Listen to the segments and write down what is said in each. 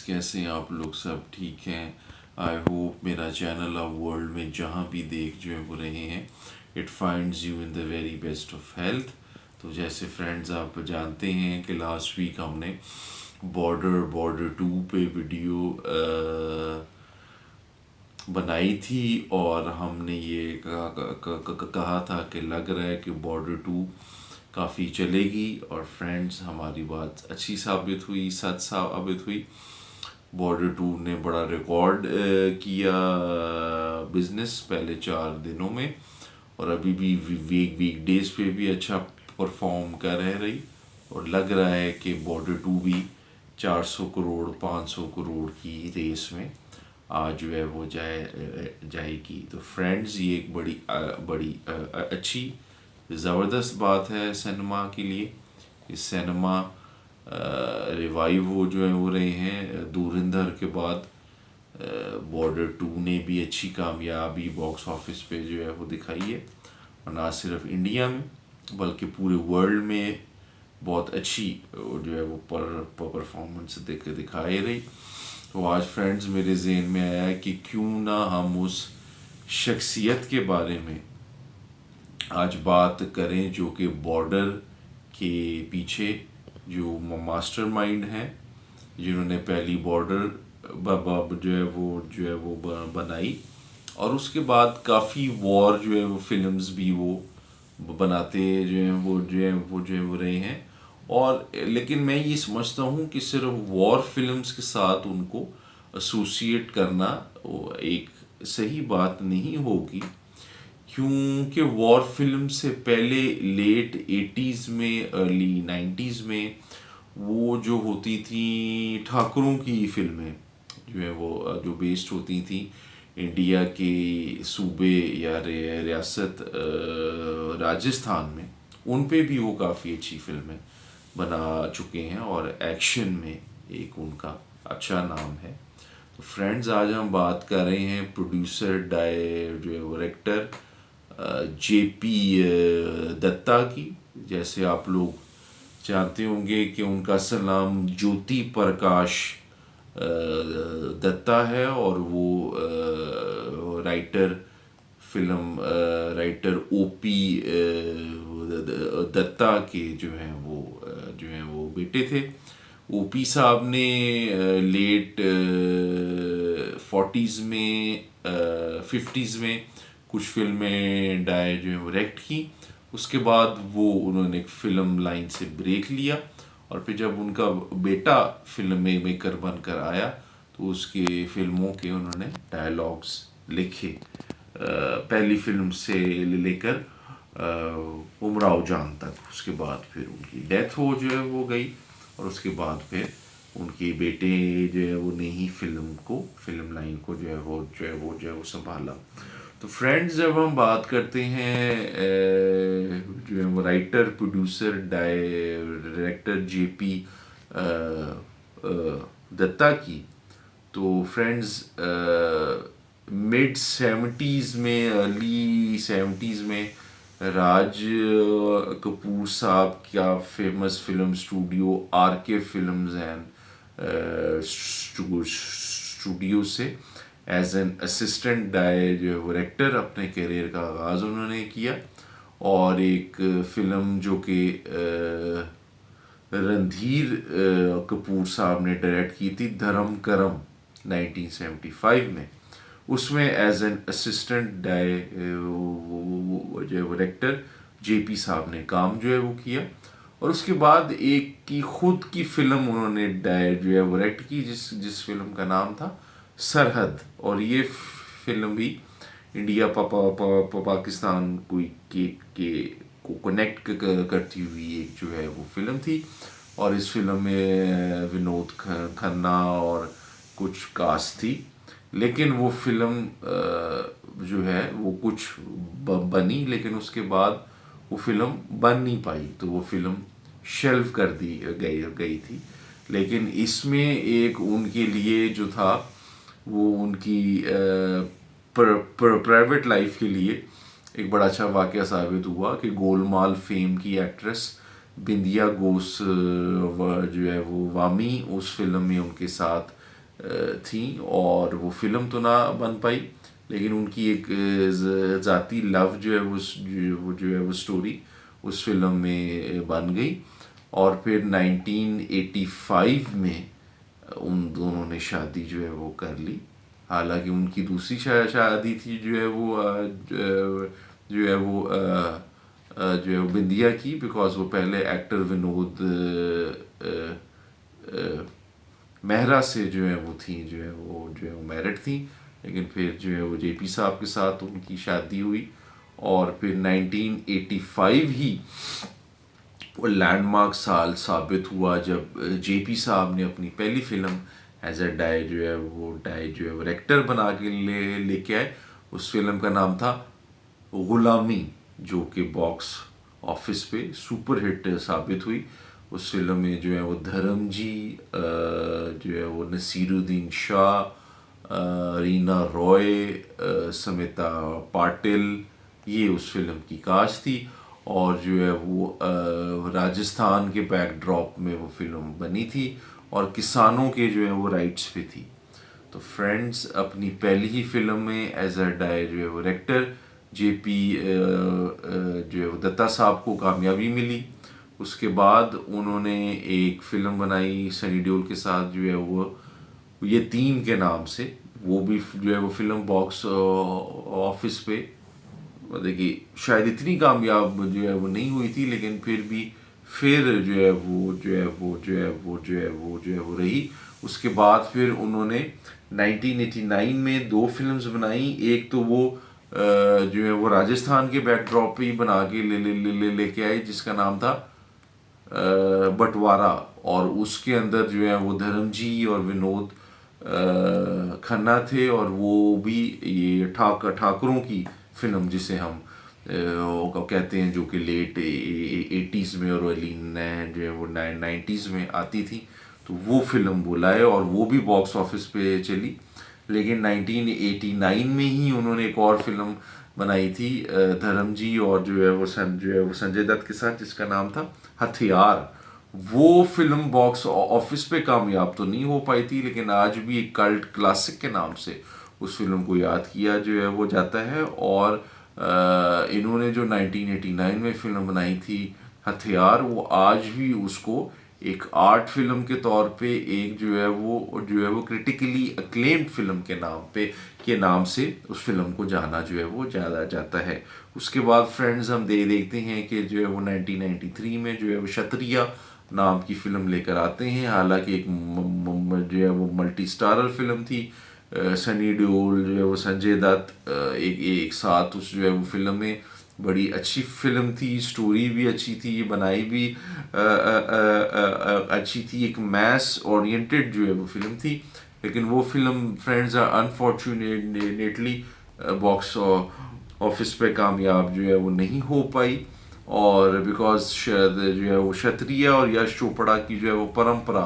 कैसे हैं आप लोग? सब ठीक हैं? आई होप मेरा चैनल आप वर्ल्ड में जहाँ भी देख जो है वो रहे हैं, it finds you in the very best of health. तो जैसे फ्रेंड्स आप जानते हैं कि लास्ट वीक हमने बॉर्डर 2 पे वीडियो बनाई थी और हमने ये कहा था कि लग रहा है कि बॉर्डर 2 काफ़ी चलेगी। और फ्रेंड्स हमारी बात अच्छी साबित हुई, सच साबित हुई। बॉर्डर 2 ने बड़ा रिकॉर्ड किया बिजनेस पहले 4 दिनों में, और अभी भी वीक डेज पे भी अच्छा परफॉर्म कर रही। और लग रहा है कि बॉर्डर 2 भी 400 करोड़ 500 करोड़ की रेस में आज जो है वो जाएगी। तो फ्रेंड्स ये एक बड़ी अच्छी ज़बरदस्त बात है सिनेमा के लिए। इस सिनेमा रिवाइव हो जो है हो रहे हैं धुरंधर के बाद। बॉर्डर 2 ने भी अच्छी कामयाबी बॉक्स ऑफिस पे जो है वो दिखाई है, और ना सिर्फ इंडिया में बल्कि पूरे वर्ल्ड में बहुत अच्छी जो है वो परफॉर्मेंस दिखाई रही। तो आज फ्रेंड्स मेरे जहन में आया है कि क्यों ना हम उस शख्सियत के बारे में आज बात करें जो कि बॉर्डर के पीछे जो मास्टरमाइंड हैं, जिन्होंने पहली बॉर्डर जो है वो बनाई, और उसके बाद काफ़ी वॉर जो है वो फिल्म्स भी वो बनाते जो है वो रहे हैं। और लेकिन मैं ये समझता हूँ कि सिर्फ वॉर फिल्म्स के साथ उनको एसोसिएट करना वो एक सही बात नहीं होगी, क्योंकि वॉर फिल्म से पहले लेट 80s में अर्ली 90s में वो जो होती थी ठाकुरों की फिल्में जो है वो जो बेस्ड होती थी इंडिया के सूबे या रियासत राजस्थान में, उन पे भी वो काफ़ी अच्छी फिल्में बना चुके हैं और एक्शन में एक उनका अच्छा नाम है। तो फ्रेंड्स आज हम बात कर रहे हैं प्रोड्यूसर डायरेक्टर जेपी दत्ता की। जैसे आप लोग जानते होंगे कि उनका असल नाम ज्योति प्रकाश दत्ता है, और वो राइटर ओपी दत्ता के जो हैं वो बेटे थे। ओपी साहब ने लेट 40s में 50s में कुछ फिल्में डायरेक्ट की। उसके बाद वो उन्होंने एक फ़िल्म लाइन से ब्रेक लिया, और फिर जब उनका बेटा फिल्म मेकर बनकर आया तो उसके फिल्मों के उन्होंने डायलॉग्स लिखे, पहली फिल्म से लेकर उमराव जान तक। उसके बाद फिर उनकी डेथ हो गई, और उसके बाद फिर उनके बेटे जो है वो ने ही फिल्म लाइन को जो है वो संभाला। तो फ्रेंड्स जब हम बात करते हैं जो है वो writer producer director JP Datta की, तो फ्रेंड्स मिड 70s में अर्ली 70s में राज कपूर साहब का फेमस फिल्म स्टूडियो आर के फिल्म्स एंड स्टूडियो से एज एन असिस्टेंट डायरेक्टर अपने करियर का आगाज़ उन्होंने किया। और एक फ़िल्म जो कि रणधीर कपूर साहब ने डायरेक्ट की थी धर्म करम 1975 में, उसमें as an assistant director JP साहब ने काम जो है वो किया। और उसके बाद एक की खुद की फिल्म उन्होंने डायरेक्ट की जिस फिल्म का नाम था सरहद, और ये फिल्म भी इंडिया पाकिस्तान को कनेक्ट करती हुई एक जो है वो फिल्म थी। और इस फिल्म में विनोद खन्ना और कुछ कास्ट थी, लेकिन वो फिल्म जो है वो कुछ बनी, लेकिन उसके बाद वो फिल्म बन नहीं पाई, तो वो फिल्म शेल्व कर दी गई थी। लेकिन इसमें एक उनके लिए जो था वो उनकी प्राइवेट लाइफ के लिए एक बड़ा अच्छा वाक़या साबित हुआ कि गोलमाल फेम की एक्ट्रेस बिंदिया घोष जो है वो वामी उस फिल्म में उनके साथ थी और वो फ़िल्म तो ना बन पाई, लेकिन उनकी एक ज़ाती लव जो है वो जो है वो स्टोरी उस फिल्म में बन गई। और फिर 1985 में उन दोनों ने शादी जो है वो कर ली। हालांकि उनकी दूसरी शादी थी जो है वो जो है वो जो है वो बिंदिया की, बिकॉज वो पहले एक्टर विनोद मेहरा से जो है वो थी जो है वो मैरिड थी। लेकिन फिर जो है वो जेपी साहब के साथ उनकी शादी हुई और फिर 1985 ही वो लैंडमार्क साल साबित हुआ जब जेपी साहब ने अपनी पहली फिल्म एज अ डाई जो है वो एक्टर बना के लेके आए। उस फिल्म का नाम था गुलामी, जो कि बॉक्स ऑफिस पे सुपर हिट साबित हुई। उस फिल्म में जो है वो धर्मजी, जो है वो नसीरुद्दीन शाह, रीना रॉय, समिता पाटिल, ये उस फिल्म की कास्ट थी। और जो है वो राजस्थान के बैकड्रॉप में वो फिल्म बनी थी और किसानों के जो है वो राइट्स पे थी। तो फ्रेंड्स अपनी पहली ही फिल्म में एज अ डाय जो है वो एक्टर जेपी जो है वो दत्ता साहब को कामयाबी मिली। उसके बाद उन्होंने एक फिल्म बनाई सनी देओल के साथ जो है वो यतीम के नाम से। वो भी जो है वो फिल्म बॉक्स ऑफिस पे देखिए शायद इतनी कामयाब जो है वो नहीं हुई थी, लेकिन फिर भी फिर जो है वो रही। उसके बाद फिर उन्होंने 1989 में दो फिल्म्स बनाई। एक तो वो जो है वो राजस्थान के बैकड्रॉप पे ही बना के लेके आए, जिसका नाम था बंटवारा। और उसके अंदर जो है वो धर्मजी और विनोद खन्ना थे और वो भी ये ठाकरों की फिल्म जिसे हम वो कहते हैं, जो कि लेट 80s में और अर्ली जो है वो 90s में आती थी। तो वो फिल्म वो लाए और वो भी बॉक्स ऑफिस पे चली। लेकिन 1989 में ही उन्होंने एक और फिल्म बनाई थी धर्मजी और जो है वो संजय दत्त के साथ, जिसका नाम था हथियार। वो फिल्म बॉक्स ऑफिस पे कामयाब तो नहीं हो पाई थी, लेकिन आज भी एक कल्ट क्लासिक के नाम से उस फिल्म को याद किया जो है वो जाता है। और इन्होंने जो 1989 में फिल्म बनाई थी हथियार, वो आज भी उसको एक आर्ट फिल्म के तौर पे एक जो है वो क्रिटिकली अक्लेम्ड फिल्म के नाम से उस फिल्म को जाना जो है वो ज़्यादा जाता है। उसके बाद फ्रेंड्स हम देखते हैं कि जो है वो 1993 में जो है वो क्षत्रिया नाम की फिल्म लेकर आते हैं। हालांकि एक जो है वो मल्टी स्टारर फिल्म थी। सनी देओल जो है वो संजय दत्त एक एक साथ उस जो है वो फिल्म में बड़ी अच्छी फिल्म थी। स्टोरी भी अच्छी थी, बनाई भी अच्छी थी, एक मैस ओरिएंटेड जो है वो फिल्म थी। लेकिन वो film friends unfortunately box office पे कामयाब जो है वो नहीं हो पाई। और बिकॉज जो है वो क्षत्रिय और यश चोपड़ा की जो है वो परंपरा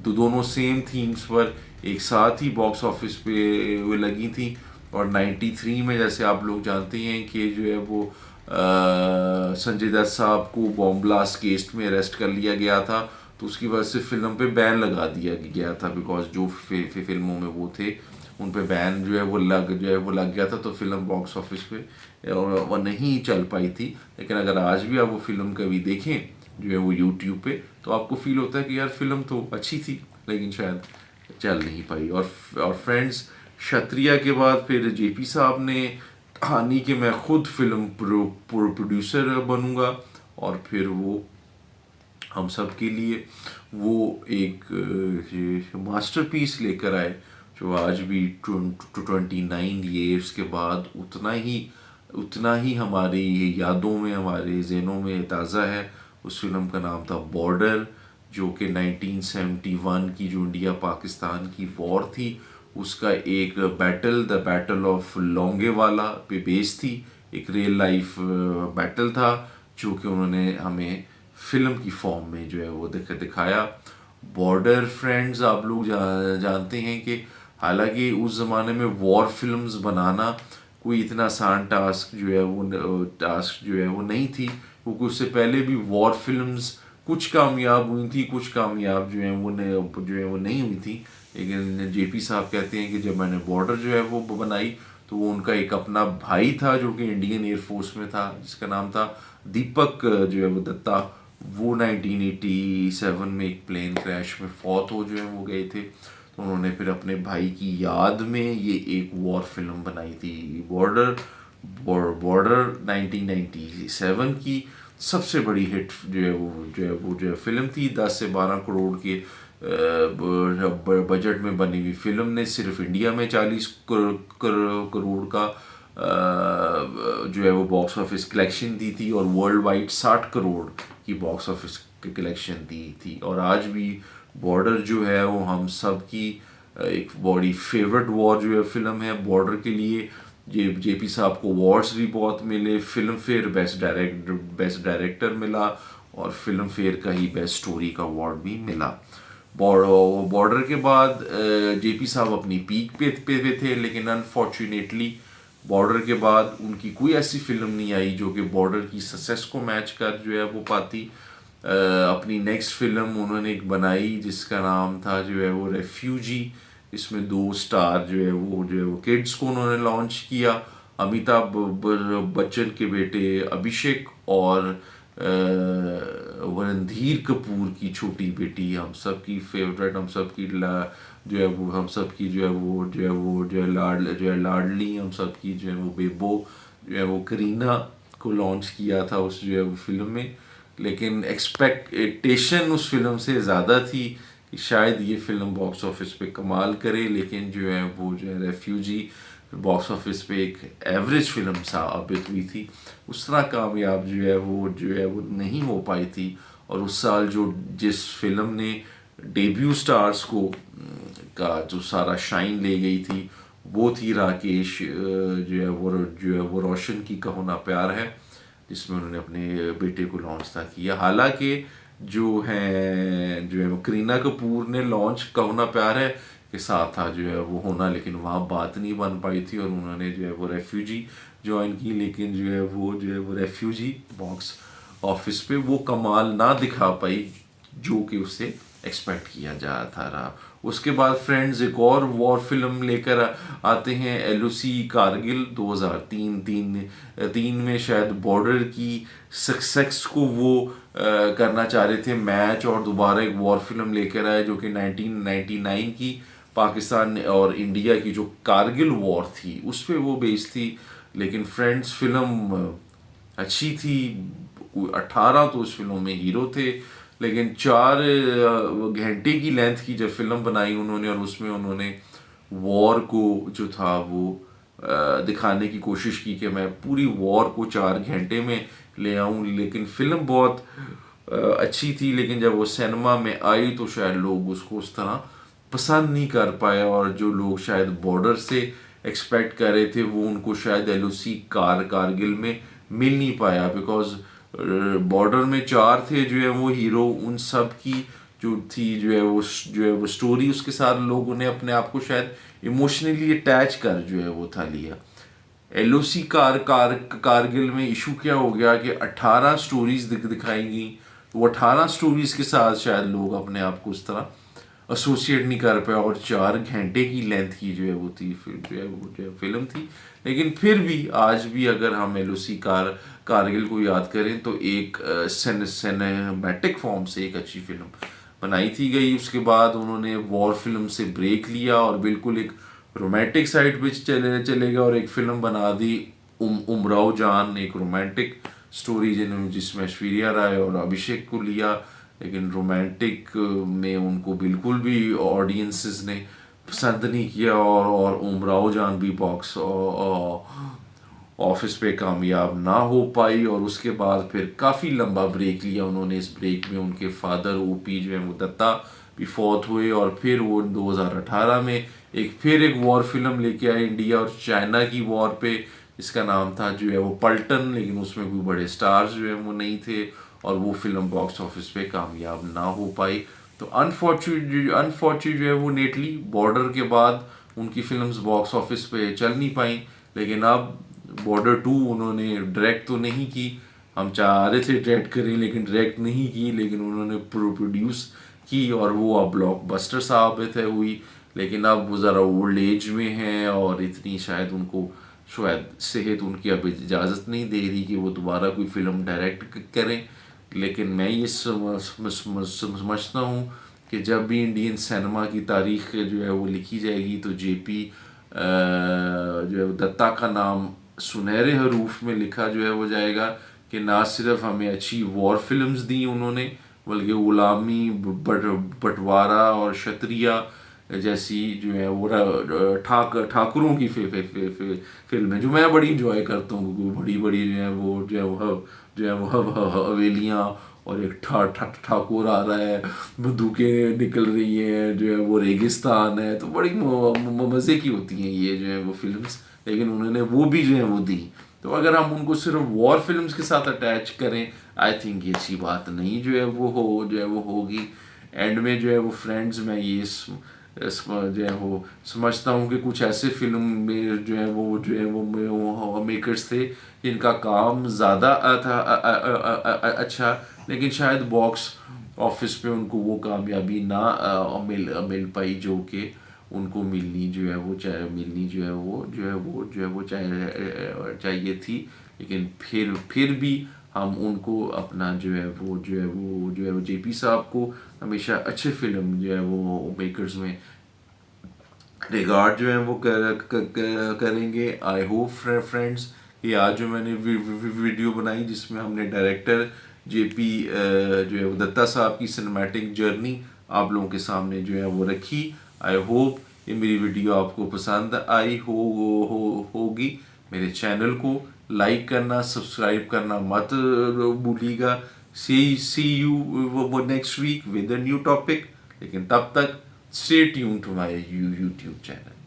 तो दोनों सेम थीम्स पर एक साथ ही बॉक्स ऑफिस पे वो लगी थी। और 93 में जैसे आप लोग जानते हैं कि जो है वो संजय दत्त साहब को बॉम्ब ब्लास्ट केस में अरेस्ट कर लिया गया था। तो उसकी वजह से फिल्म पे बैन लगा दिया गया था, बिकॉज जो फिल्मों में वो थे उन पे बैन जो है वो लग गया था। तो फिल्म बॉक्स ऑफिस पे वो नहीं चल पाई थी। लेकिन अगर आज भी आप वो फिल्म कभी देखें जो है वो यूट्यूब पे, तो आपको फील होता है कि यार फिल्म तो अच्छी थी, लेकिन शायद चल नहीं पाई। और फ्रेंड्स क्षत्रिया के बाद फिर जेपी साहब ने ठानी कि मैं खुद फिल्म प्रोड्यूसर बनूंगा। और फिर वो हम सब के लिए वो एक मास्टरपीस लेकर आए, जो आज भी 29 ईयर्स के बाद उतना ही हमारी यादों में, हमारे जहनों में ताज़ा है। उस फिल्म का नाम था बॉर्डर, जो कि 1971 की जो इंडिया पाकिस्तान की वॉर थी उसका एक द बैटल ऑफ लोंगेवाला पे बेस्ड थी। एक रियल लाइफ बैटल था जो कि उन्होंने हमें फिल्म की फॉर्म में जो है वो दिखाया। बॉर्डर फ्रेंड्स आप लोग जानते हैं कि हालांकि उस ज़माने में वॉर फिल्म्स बनाना कोई इतना आसान टास्क जो है वो नहीं थी, क्योंकि उससे पहले भी वॉर फिल्म्स कुछ कामयाब हुई थी, कुछ कामयाब जो है वो नहीं हुई थी। लेकिन जेपी साहब कहते हैं कि जब मैंने बॉर्डर जो है वो बनाई तो वो उनका एक अपना भाई था जो कि इंडियन एयरफोर्स में था, जिसका नाम था दीपक जो है वो दत्ता। वो 1987 में एक प्लेन क्रैश में फौत हो जो है वो गए थे। तो उन्होंने फिर अपने भाई की याद में ये एक वॉर फिल्म बनाई थी, बॉर्डर। बॉर्डर 1997 की सबसे बड़ी हिट जो है फिल्म थी। 10 से 12 करोड़ के बजट में बनी हुई फिल्म ने सिर्फ इंडिया में 40 करोड़ का जो है वो बॉक्स ऑफिस कलेक्शन दी थी, और वर्ल्ड वाइड 60 करोड़ की बॉक्स ऑफिस कलेक्शन दी थी। और आज भी बॉर्डर जो है वो हम सब की एक बड़ी फेवरेट वॉर जो है फिल्म है। बॉर्डर के लिए जेपी साहब को अवार्ड्स भी बहुत मिले। फिल्म फेयर बेस्ट डायरेक्टर मिला, और फिल्म फेयर का ही बेस्ट स्टोरी का अवार्ड भी मिला। बॉर्डर के बाद जेपी साहब अपनी पीक पे थे, लेकिन अनफॉर्चुनेटली बॉर्डर के बाद उनकी कोई ऐसी फिल्म नहीं आई जो कि बॉर्डर की सक्सेस को मैच कर जो है वो पाती। अपनी नेक्स्ट फिल्म उन्होंने एक बनाई जिसका नाम था जो है वो रेफ्यूजी। इसमें 2 स्टार जो है वो किड्स को उन्होंने लॉन्च किया। अमिताभ बच्चन के बेटे अभिषेक और रणधीर कपूर की छोटी बेटी, हम सब की फेवरेट, हम सब की जो है वो हम सब की जो है लाडली, हम सब की जो है वो बेबो जो है वो करीना को लॉन्च किया था उस जो है वो फिल्म में। लेकिन एक्सपेक्टेशन उस फिल्म से ज़्यादा थी कि शायद ये फिल्म बॉक्स ऑफिस पे कमाल करे, लेकिन जो है वो जो है रेफ्यूजी बॉक्स ऑफिस पे एक एवरेज फिल्म साबित हुई थी। उस तरह कामयाब जो है वो नहीं हो पाई थी। और उस साल जिस फिल्म ने डेब्यू स्टार्स को का जो सारा शाइन ले गई थी वो थी राकेश जो है वो रोशन की कहो ना प्यार है, जिसमें उन्होंने अपने बेटे को लॉन्च था किया। हालांकि जो है वो करीना कपूर ने लॉन्च कहो ना प्यार है के साथ था जो है वो होना, लेकिन वहाँ बात नहीं बन पाई थी और उन्होंने जो है वो रेफ्यूजी ज्वाइन की। लेकिन जो है वो रेफ्यूजी बॉक्स ऑफिस पे वो कमाल ना दिखा पाई जो कि उससे एक्सपेक्ट किया जा था रहा। उसके बाद फ्रेंड्स एक और वॉर फिल्म लेकर आते हैं, एलओसी कारगिल 2003 में शायद बॉर्डर की सक्सेस को वो करना चाह रहे थे मैच, और दोबारा एक वॉर फिल्म लेकर आए जो कि 1999 की पाकिस्तान और इंडिया की जो कारगिल वॉर थी उस पर वो बेस्ड थी। लेकिन फ्रेंड्स फिल्म अच्छी थी। 18 तो उस फिल्म में हीरो थे, लेकिन 4 घंटे की लेंथ की जब फिल्म बनाई उन्होंने, और उसमें उन्होंने वॉर को जो था वो दिखाने की कोशिश की कि मैं पूरी वॉर को 4 घंटे में ले आऊं। लेकिन फिल्म बहुत अच्छी थी, लेकिन जब वो सिनेमा में आई तो शायद लोग उसको उस तरह पसंद नहीं कर पाए, और जो लोग शायद बॉर्डर से एक्सपेक्ट कर रहे थे वो उनको शायद एलओसी कारगिल में मिल नहीं पाया। बिकॉज बॉर्डर में 4 थे जो है वो हीरो, उन सब की जो थी जो है वो स्टोरी, उसके साथ लोगों ने अपने आप को शायद इमोशनली अटैच कर जो है वो था लिया। एलओसी कारगिल में इशू क्या हो गया कि 18 स्टोरीज दिखाई गई, वो 18 स्टोरीज के साथ शायद लोग अपने आप को उस तरह एसोसिएट नहीं कर पाए, और 4 घंटे की लेंथ की जो है वो थी जो है फिल्म थी। लेकिन फिर भी आज भी अगर हम एलओसी कारगिल को याद करें तो एक सिनेमैटिक फॉर्म से एक अच्छी फिल्म बनाई थी गई। उसके बाद उन्होंने वॉर फिल्म से ब्रेक लिया और बिल्कुल एक रोमांटिक साइड पे चले गए, और एक फिल्म बना दी उमराव जान, एक रोमांटिक स्टोरी जिसमें ऐश्वर्या राय और अभिषेक को लिया। लेकिन रोमांटिक में उनको बिल्कुल भी ऑडियंसेस ने पसंद नहीं किया, और उमराव जान भी बॉक्स ऑफिस पे कामयाब ना हो पाई। और उसके बाद फिर काफ़ी लंबा ब्रेक लिया उन्होंने। इस ब्रेक में उनके फादर ओपी जो है वो दत्ता भी फौत हुए, और फिर वो 2018 में एक वॉर फिल्म लेके आए इंडिया और चाइना की वॉर पे, इसका नाम था जो है वो पल्टन। लेकिन उसमें कोई बड़े स्टार्स जो है वो नहीं थे, और वो फिल्म बॉक्स ऑफिस पे कामयाब ना हो पाई। तो अनफॉर्चुनेट जो है वो नेटली बॉर्डर के बाद उनकी फिल्म्स बॉक्स ऑफिस पे चल नहीं पाई। लेकिन अब बॉर्डर 2 उन्होंने डायरेक्ट तो नहीं की, हम चाह रहे थे डायरेक्ट करें लेकिन डायरेक्ट नहीं की, लेकिन उन्होंने प्रोड्यूस की, और वो अब ब्लॉकबस्टर साबित है हुई। लेकिन अब वो ज़रा ओल्ड एज में हैं और इतनी शायद उनको शायद सेहत उनकी अब इजाज़त नहीं दे रही कि वो दोबारा कोई फ़िल्म डायरेक्ट करें। लेकिन मैं ये समझता हूँ कि जब भी इंडियन सिनेमा की तारीख जो है वो लिखी जाएगी तो जेपी जो है दत्ता का नाम सुनहरे हरूफ में लिखा जो है वो जाएगा कि ना सिर्फ हमें अच्छी वॉर फिल्म्स दी उन्होंने, बल्कि गुलामी, बंटवारा और क्षत्रिया जैसी जो है वो ठाकुरों की फिल्म है जो मैं बड़ी इंजॉय करता हूँ, क्योंकि बड़ी बड़ी जो है वो हवेलियाँ और एक ठाकुर आ रहा है, बंदूकें निकल रही हैं, जो है वो रेगिस्तान है, तो बड़ी मज़े की होती हैं ये जो है वो फिल्म्स। लेकिन उन्होंने वो भी जो है वो दी। तो अगर हम उनको सिर्फ वॉर फिल्म्स के साथ अटैच करें, आई थिंक ये अच्छी बात नहीं जो है वो जो है वो होगी। एंड में जो है वो फ्रेंड्स, मैं ये जो है वो समझता हूँ कि कुछ ऐसे फिल्म में जो है वो मेकर्स थे जिनका काम ज़्यादा था अच्छा, लेकिन शायद बॉक्स ऑफिस पे उनको वो कामयाबी ना मिल पाई जो कि उनको मिलनी जो है वो मिलनी जो है वो चाहिए थी। लेकिन फिर भी हम उनको अपना जो है वो जेपी साहब को हमेशा अच्छे फिल्म जो है वो मेकर्स में रिगार्ड जो है वो करेंगे। आई होप फ्रेंड्स कि आज जो मैंने वीडियो बनाई जिसमें हमने डायरेक्टर जेपी जो है वो दत्ता साहब की सिनेमैटिक जर्नी आप लोगों के सामने जो है वो रखी। आई होप ये मेरी वीडियो आपको पसंद आई होगी। मेरे चैनल को लाइक करना, सब्सक्राइब करना मत भूलिएगा। सी यू वो next week with a new topic. लेकिन तब तक stay tuned to my YouTube channel.